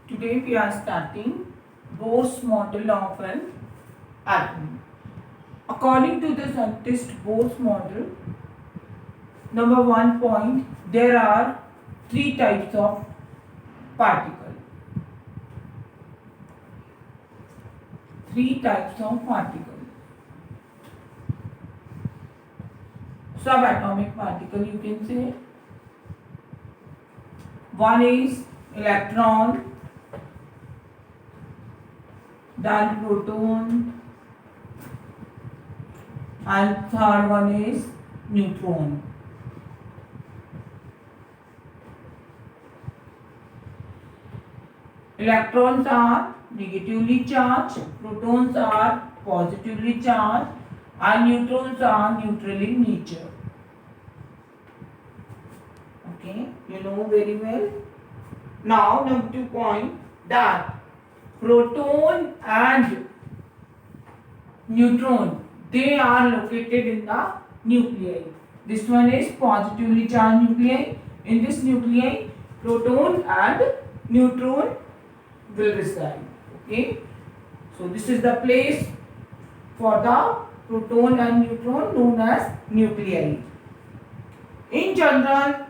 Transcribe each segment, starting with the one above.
Today we are starting Bohr's model of an atom. According to the scientist Bohr's model, number 1 point, there are three types of particle. Three types of particle. Subatomic particle you can say. One is electron, then proton, and third one is neutron. Electrons are negatively charged, protons are positively charged, and neutrons are neutral in nature. Okay, you know very well. Now, number 2 point, that proton and neutron, they are located in the nuclei. This one is positively charged nuclei. In this nuclei, proton and neutron will reside. Okay, so this is the place for the proton and neutron known as nuclei. In general,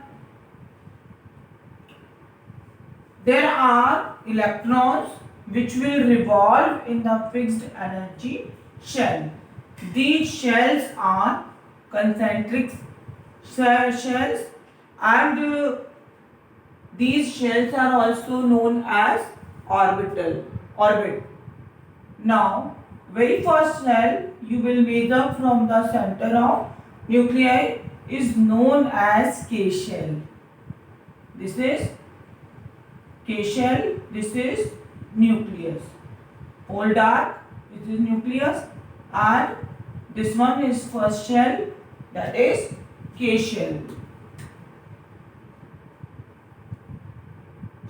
there are electrons which will revolve in the fixed energy shell. These shells are concentric shells, and these shells are also known as orbit. Now, very first shell you will measure from the center of nuclei is known as K shell. This is K shell, this is nucleus. All dark, this is nucleus, and this one is first shell, that is K shell.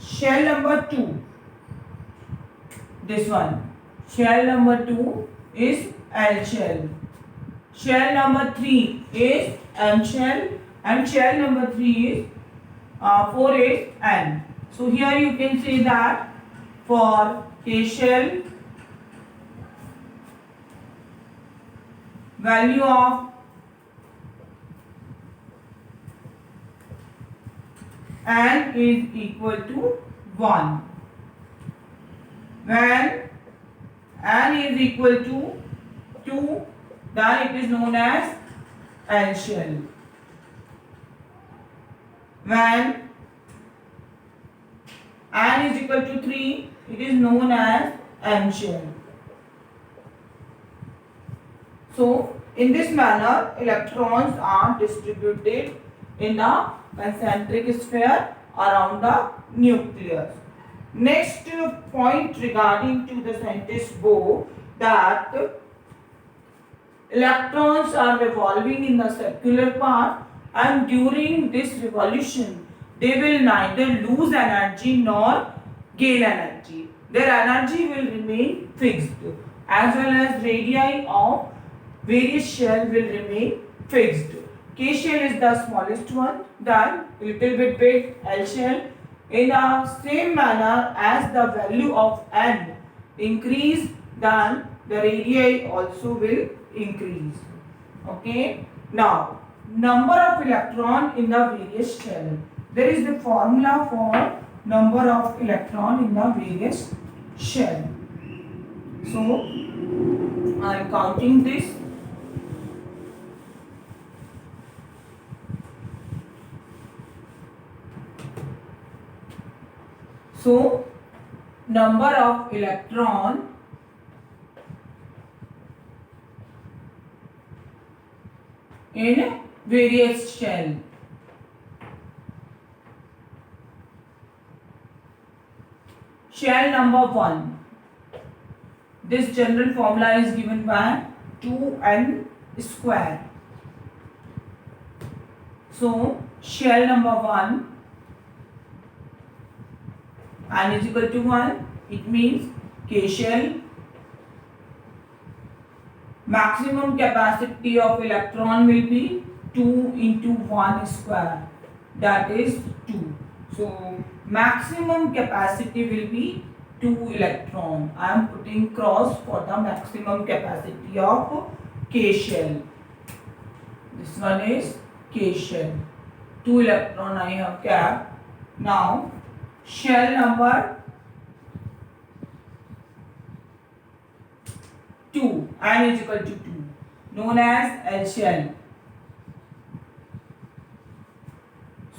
Shell number 2, this one. Shell number 2 is L shell. Shell number 3 is M shell, and shell number 4 is N. So here you can say that for K shell, value of N is equal to 1. When N is equal to 2, then it is known as L shell. When N is equal to 3, it is known as M shell. So, in this manner, electrons are distributed in a concentric sphere around the nucleus. Next point regarding to the scientist Bohr, that electrons are revolving in the circular path, and during this revolution, they will neither lose energy nor gain energy. Their energy will remain fixed, as well as radii of various shells will remain fixed. K shell is the smallest one, then little bit big L shell. In the same manner as the value of N increase, then the radii also will increase. Okay. Now, number of electron in the various shell. There is the formula for number of electron in the various shell. So, I am counting this. So, number of electron in various shell. Shell number 1. This general formula is given by 2n square. So, shell number 1, n is equal to 1. It means K shell. Maximum capacity of electron will be 2 into 1 square, that is 2. So maximum capacity will be 2 electron. I am putting cross for the maximum capacity of K shell. This one is K shell. 2 electron I have kept. Now shell number 2, n is equal to 2, known as L shell.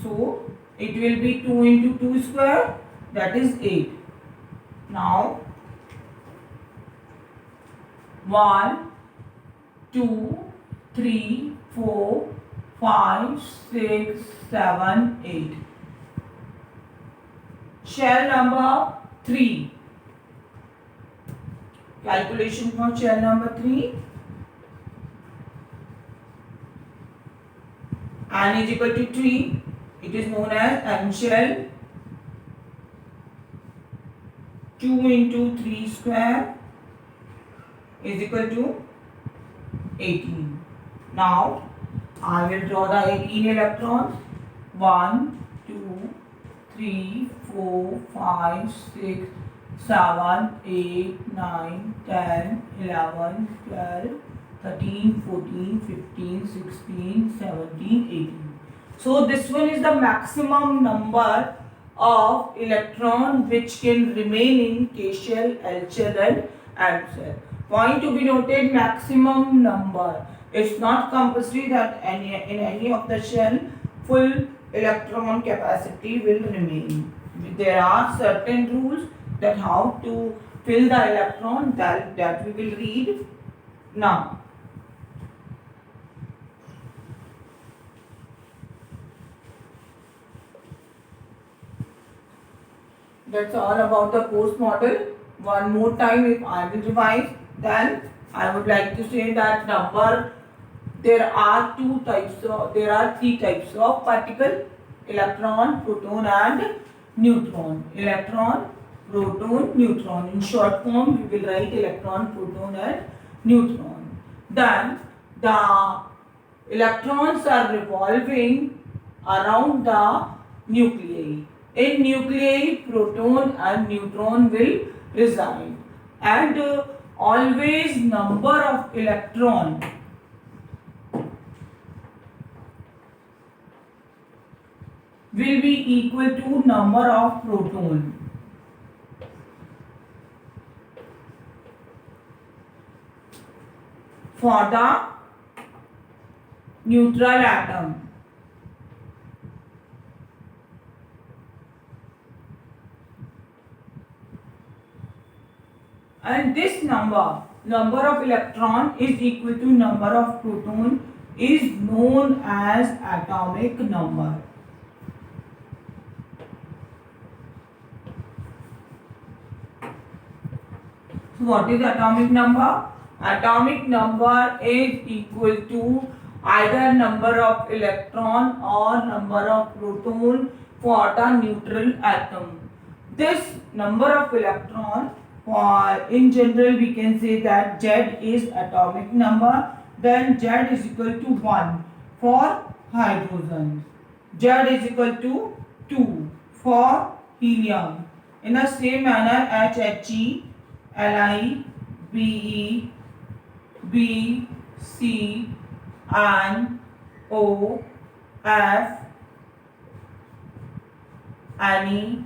So it will be 2 into 2 square, that is 8. Now 1, 2, 3, 4, 5, 6, 7, 8. Shell number 3. Calculation for shell number 3. N is equal to 3. It is known as M shell. 2 into 3 square is equal to 18. Now I will draw the 18 electrons. 1, 2, 3, 4, 5, 6, 7, 8, 9, 10, 11, 12, 13, 14, 15, 16, 17, 18. So this one is the maximum number of electron which can remain in K shell, L shell and M shell. Point to be noted, maximum number. It's not compulsory that in any of the shell full electron capacity will remain. There are certain rules that how to fill the electron that we will read now. That's all about the course model. One more time, if I will revise, then I would like to say that there are three types of particle: electron, proton and neutron. Electron, proton, neutron. In short form, we will write electron, proton and neutron. Then the electrons are revolving around the nuclei. In nuclei, proton and neutron will reside, and always number of electron will be equal to number of proton. For the neutral atom, and this number of electron is equal to number of proton is known as atomic number. So what is atomic number? Atomic number is equal to either number of electron or number of proton for the neutral atom. This number of electron, in general we can say that Z is atomic number, then Z is equal to 1 for hydrogen, Z is equal to 2 for helium. In the same manner, HHE, Li, Be, B, C, and O, F, Ni.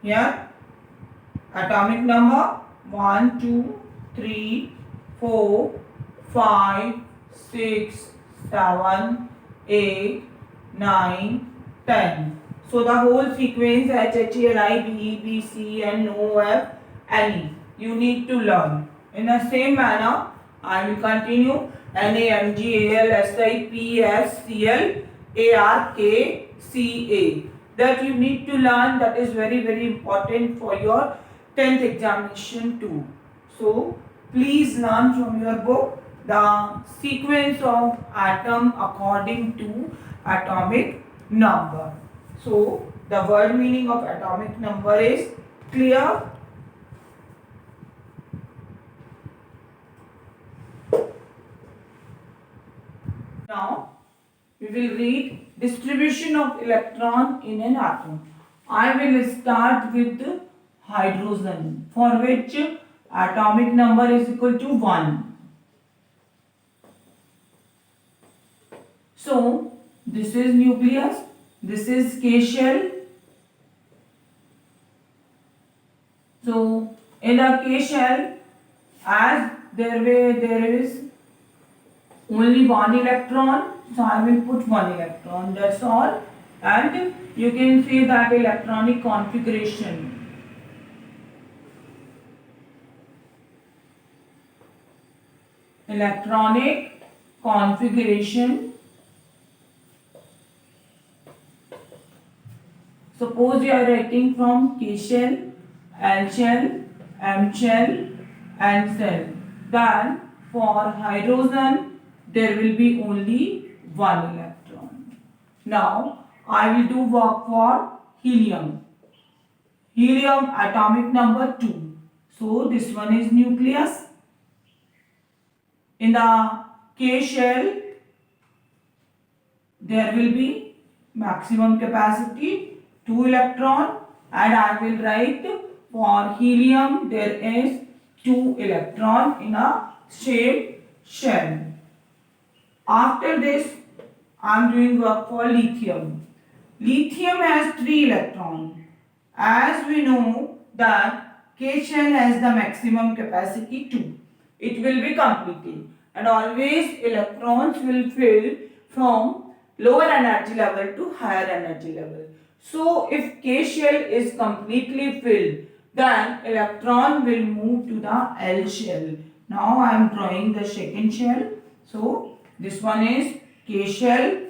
Here atomic number 1, 2, 3, 4, 5, 6, 7, 8, 9, 10. So the whole sequence HHLI, and OF, Ni you need to learn. In the same manner, I will continue NaMgAlSiPsClArKCa. That you need to learn. That is very, very important for your 10th examination too. So please learn from your book the sequence of atom according to atomic number. So the word meaning of atomic number is clear. Now we will read distribution of electron in an atom. I will start with hydrogen, for which atomic number is equal to 1. So this is nucleus, this is K shell. So in the K shell, as there is only one electron, so I will put one electron, that's all. And you can see that electronic configuration. Electronic configuration. Suppose you are writing from K shell, L shell, M shell and cell. Then for hydrogen there will be only one electron. Now I will do work for helium. Helium atomic number 2. So this one is nucleus. In the K shell there will be maximum capacity 2 electron, and I will write for helium there is 2 electron in a shape shell. After this I am doing work for lithium. Lithium has 3 electrons. As we know that K shell has the maximum capacity 2. It will be completed, and always electrons will fill from lower energy level to higher energy level. So if K shell is completely filled, then electron will move to the L shell. Now I am drawing the second shell. So this one is K shell,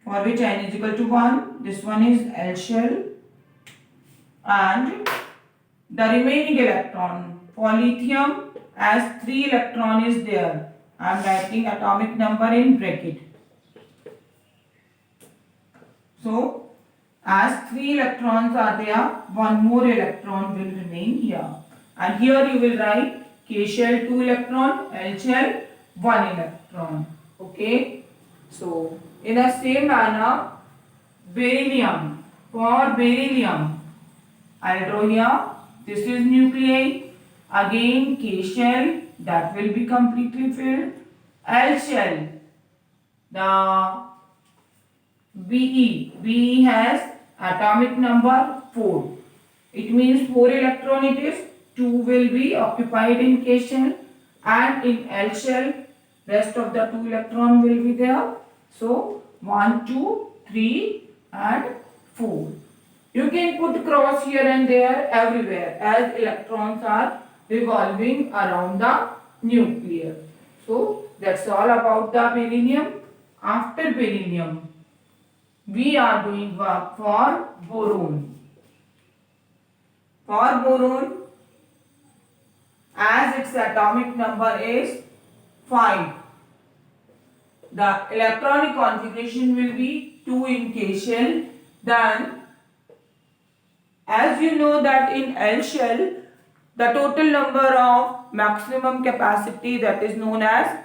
for which n is equal to 1. This one is L shell, and the remaining electron for lithium, as 3 electron is there, I am writing atomic number in bracket. So as 3 electrons are there, one more electron will remain here, and here you will write K shell 2 electron, L shell 1 electron. Okay. So in the same manner, beryllium. For beryllium, I will draw here. This is nuclei. Again K shell, that will be completely filled. L shell, the Be has atomic number 4. It means 4 electron it is. 2 will be occupied in K shell, and in L shell rest of the 2 electron will be there. So 1, 2, 3 and 4. You can put cross here and there everywhere, as electrons are revolving around the nucleus. So that's all about the beryllium. After beryllium, we are doing work for boron. For boron, as its atomic number is 5, the electronic configuration will be 2 in K shell. Then as you know that in L shell, the total number of maximum capacity, that is known as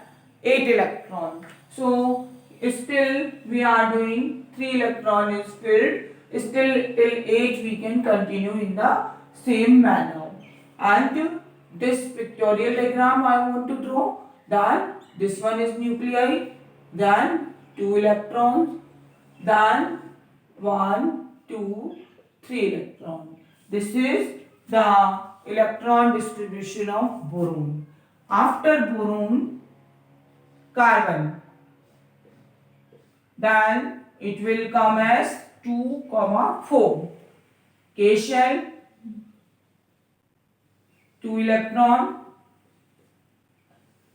8 electron. So still we are doing 3 electron is filled. Still till 8 we can continue in the same manner. And this pictorial diagram I want to draw, that this one is nuclei, then 2 electrons, then 1, 2, 3 electrons. This is the electron distribution of boron. After boron, carbon. Then it will come as 2, 4. K shell, 2 electron.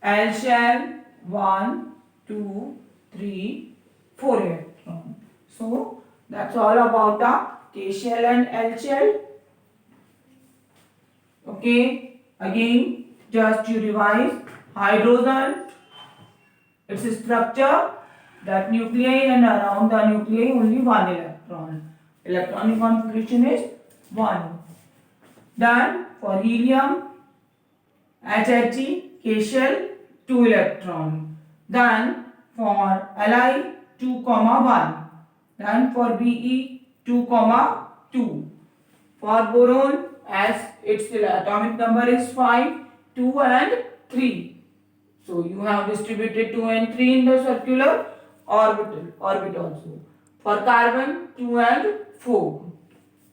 L shell, 1, 2, 3, 4 electron. So that's all about the K shell and L shell. Okay, again just you revise. Hydrogen, its structure, that nuclei, and around the nuclei only 1 electron. Electronic configuration is 1. Then for helium, HHE, K shell, 2 electron. Then for Li, 2, 1. Then for Be, 2, 2. For boron, as its atomic number is 5, 2 and 3. So you have distributed 2 and 3 in the circular orbit also. For carbon, 2 and 4.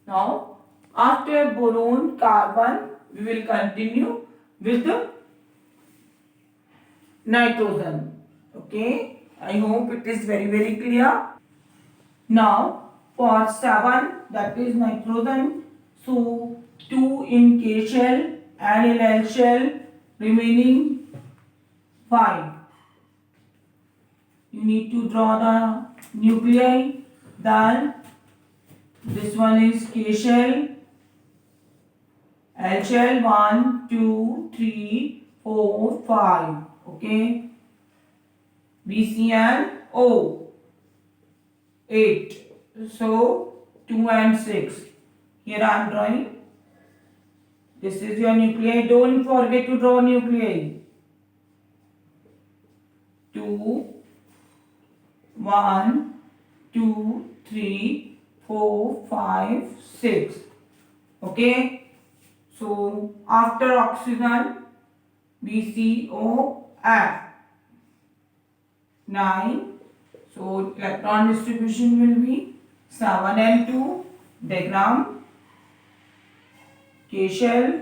Now, after boron, carbon, we will continue with the nitrogen. Okay, I hope it is very clear. Now, for 7, that is nitrogen, so 2 in K shell and in L shell, remaining 5. You need to draw the nuclei. Then this one is K shell, L shell 1, 2, 3, 4, 5. Okay. BC and O 8. So 2 and 6. Here I am drawing. This is your nuclei. Don't forget to draw nuclei. 2, 1, 2, 3, 4, 5, 6. Okay. So after oxygen, BCOF 9. So electron distribution will be 7 and 2. Diagram. K shell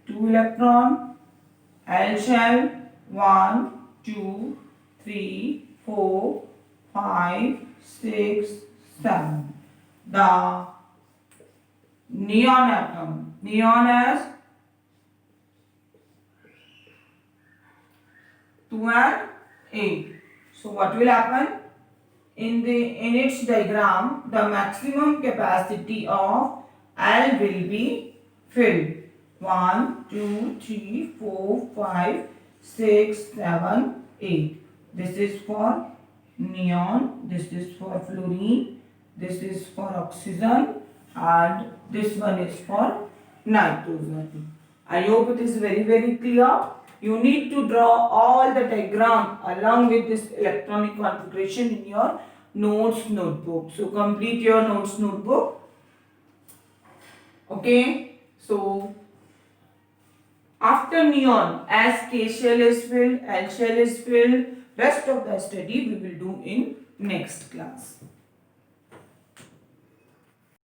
2 electron, L shell 1, 2, 3, 4, 5, 6, 7. The neon atom. Neon has 2 and 8. So what will happen? In its diagram, the maximum capacity of L will be filled. 1, 2, 3, 4, 5, 6, 7, 8. This is for neon, this is for fluorine, this is for oxygen, and this one is for nitrogen. I hope it is very clear. You need to draw all the diagram along with this electronic configuration in your notes notebook. So complete your notes notebook. Okay. So after neon, as K shell is filled, L shell is filled, rest of the study we will do in next class.